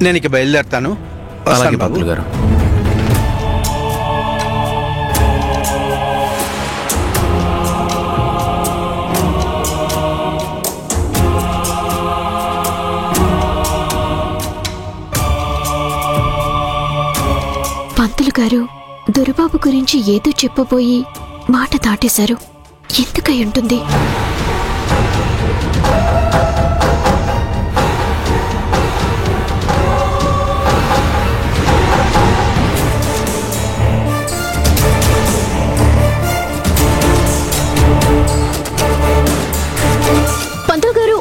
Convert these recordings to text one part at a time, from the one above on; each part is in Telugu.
నేను ఇక బయలుదేరుతాను. అలాగే పంతులు గారు. పంతులు గారు దొరబాబు గురించి ఏదో చెప్పబోయి మాట దాటేశారు. ఎందుకై ఉంటుంది? పంతులు గారు,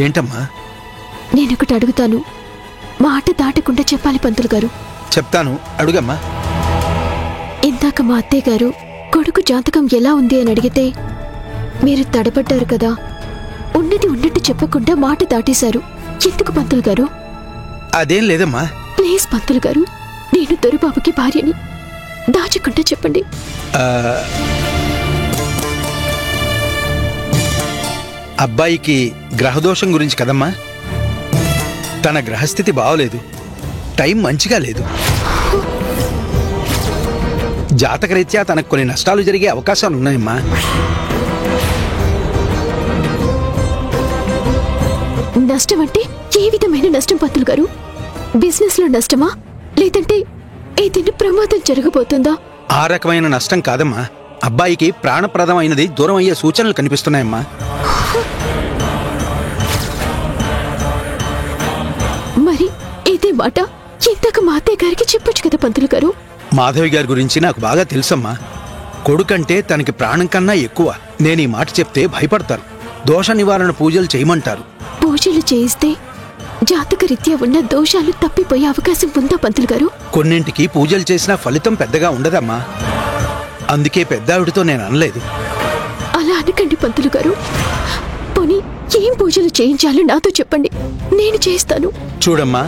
ఏంటమ్మా? నేనొకటి అడుగుతాను, మాట దాటకుండా చెప్పాలి పంతులు గారు. చెప్తాను, అడుగమ్మా. ఇందాక మా అత్తయ్య గారు కొడుకు జాతకం ఎలా ఉంది అని అడిగితే మీరు తడబడ్డారు కదా. ఉన్నది ఉన్నట్టు చెప్పకుండా మాట దాటేశారు. ఎందుకు పంతులు గారు? అదేం లేదమ్మా. ప్లీజ్ పంతులు గారు, నేను దొరబాబుకి భార్యని, దాచకుండా చెప్పండి. అబ్బాయికి గ్రహదోషం గురించి కదమ్మా. తన గ్రహస్థితి బాగోలేదు, టైం మంచిగా లేదు. జాతకరీత్యా తనకు కొన్ని నష్టాలు జరిగే అవకాశాలు ఉన్నాయమ్మా. నష్టం అంటే ఏ విధమైన నష్టం పంతులు గారు? బిజినెస్ లో నష్టమా, లేదంటే ఏదైనా ప్రమాదం జరగబోతుందా? ఆ రకమైన నష్టం కాదమ్మా. అబ్బాయికి ప్రాణప్రదమైనది దూరం అయ్యే సూచనలు కనిపిస్తున్నాయమ్మా. మరి ఇదే మాట ఇంతకు మా అత్తయ్య గారికి చెప్పొచ్చు కదా పంతులు గారు. మాధవి గారి గురించి నాకు బాగా తెలుసమ్మా. కొడుకంటే తనకి ప్రాణం కన్నా ఎక్కువ. నేను ఈ మాట చెప్తే భయపడతారు. దోష నివారణ పూజలు చేయమంటారు. పూజలు చేయిస్తే జాతకరీత్యా ఉన్న దోషాలు తప్పిపోయే అవకాశం ఉందా పంతులు గారు? కొన్నింటికి పూజలు చేసినా ఫలితం పెద్దగా ఉండదమ్మా. అందుకే పెద్దావిడితో నేను అనలేదు. అలా అనకండి పంతులు గారు. పోనీ ఏం పూజలు చేయించాలో నాతో చెప్పండి, నేను చేస్తాను. చూడమ్మా,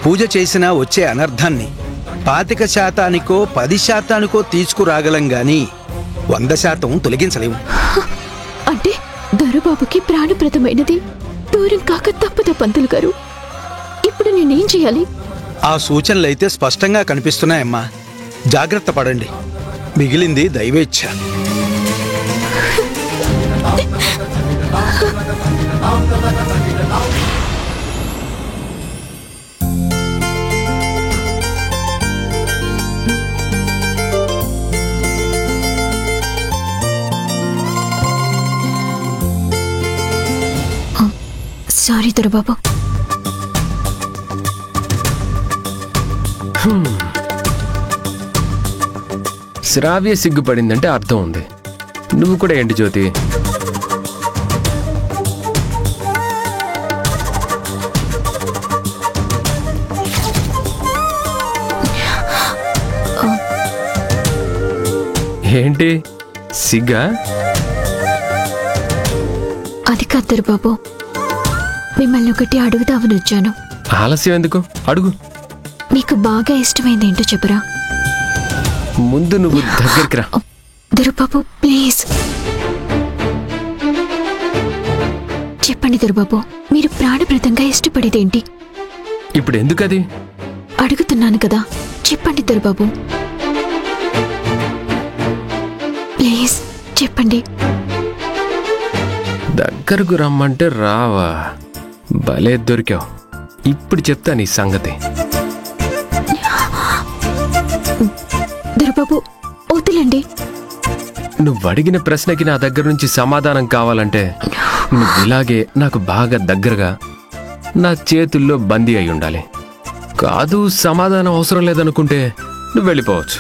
పూజ చేసినా వచ్చే అనర్థాన్ని 25%కో 10%కో తీసుకురాగలం గాని 100% తొలగించలేము. అంటే దొరబాబుకి ప్రాణప్రదమైనది దూరం కాక తప్పదా పంతులు గారు? ఇప్పుడు నేనేం చేయాలి? ఆ సూచనలైతే స్పష్టంగా కనిపిస్తున్నాయమ్మా. జాగ్రత్త పడండి. మిగిలింది దైవేచ్ఛ. సారీ దొరబాబు. శ్రావ్య సిగ్గుపడిందంటే అర్థం ఉంది. నువ్వు కూడా ఏంటి జ్యోతి? ఏంటి సిగ్గా? అది కాదు దొరబాబు, మిమ్మల్ని ఒకటి అడుగుదామని వచ్చాను. ఆలస్యం ఎందుకు? అడుగు. మీకు బాగా ఇష్టమైంది ఏంటో చెప్పరా? ముందు నువ్వు దగ్గరికి రా. దొరబాబు ప్లీజ్ చెప్పండి దొరబాబు, మీరు ప్రాణప్రదంగా ఇష్టపడేదేంటి? ఇప్పుడు ఎందుకది? అడుగుతున్నాను కదా, చెప్పండి దొరబాబు ప్లీజ్ చెప్పండి. దగ్గరకు రమ్మంటే రావా? భలే దొరికావు. ఇప్పుడు చెప్తా నీ సంగతి. దొరబాబు వదిలండి. నువ్వు అడిగిన ప్రశ్నకి నా దగ్గర నుంచి సమాధానం కావాలంటే నువ్వు ఇలాగే నాకు బాగా దగ్గరగా నా చేతుల్లో బందీ అయి ఉండాలి. కాదు, సమాధానం అవసరం లేదనుకుంటే నువ్వు వెళ్ళిపోవచ్చు.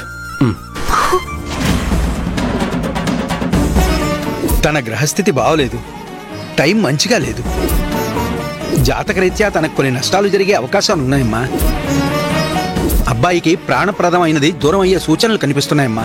తన గ్రహస్థితి బాగోలేదు, టైం మంచిగా లేదు. జాతకరీత్యా తనకు కొన్ని నష్టాలు జరిగే అవకాశాలు ఉన్నాయమ్మా. అబ్బాయికి ప్రాణప్రదమైనది దూరం అయ్యే సూచనలు కనిపిస్తున్నాయమ్మా.